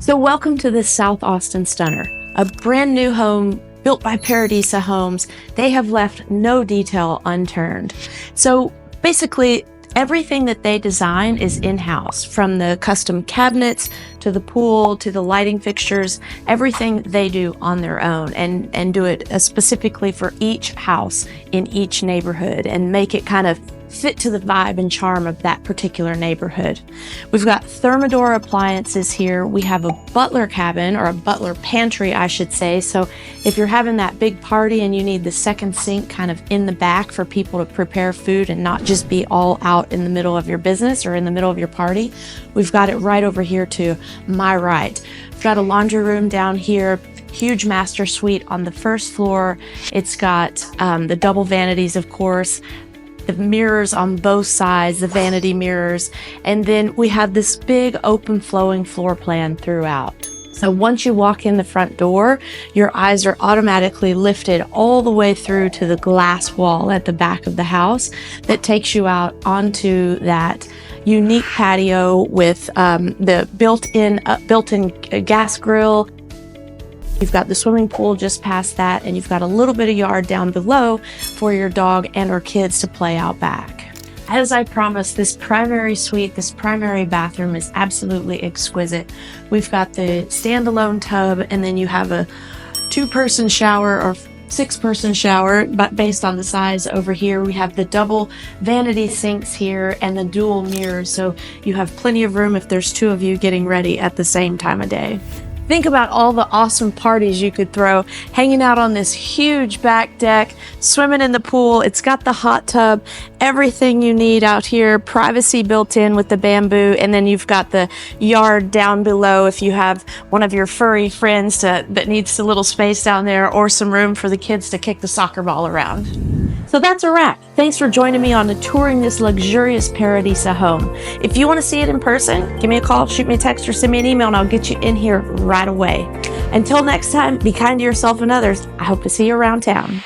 So welcome to this South Austin stunner, a brand new home built by Paradisa Homes. They have left no detail unturned. So basically, everything that they design is in-house, from the custom cabinets to the pool to the lighting fixtures. Everything they do on their own and do it specifically for each house in each neighborhood and make it kind of fit to the vibe and charm of that particular neighborhood. We've got Thermador appliances here. We have a butler cabin, or a butler pantry, I should say. So if you're having that big party and you need the second sink kind of in the back for people to prepare food and not just be all out in the middle of your business or in the middle of your party, we've got it right over here to my right. We've got a laundry room down here. Huge master suite on the first floor. It's got the double vanities, of course, the mirrors on both sides, the vanity mirrors, and then we have this big open flowing floor plan throughout. So once you walk in the front door, your eyes are automatically lifted all the way through to the glass wall at the back of the house that takes you out onto that unique patio with the built-in gas grill. You've got the swimming pool just past that, and you've got a little bit of yard down below for your dog and or kids to play out back. As I promised, this primary suite, this primary bathroom is absolutely exquisite. We've got the standalone tub, and then you have a 2-person shower or 6-person shower, but based on the size over here. We have the double vanity sinks here and the dual mirrors, so you have plenty of room if there's 2 of you getting ready at the same time of day. Think about all the awesome parties you could throw, hanging out on this huge back deck, swimming in the pool. It's got the hot tub, everything you need out here, privacy built in with the bamboo, and then you've got the yard down below if you have one of your furry friends that needs a little space down there, or some room for the kids to kick the soccer ball around. So that's a wrap. Thanks for joining me on touring this luxurious Paradisa home. If you want to see it in person, give me a call, shoot me a text, or send me an email, and I'll get you in here right away. Until next time, be kind to yourself and others. I hope to see you around town.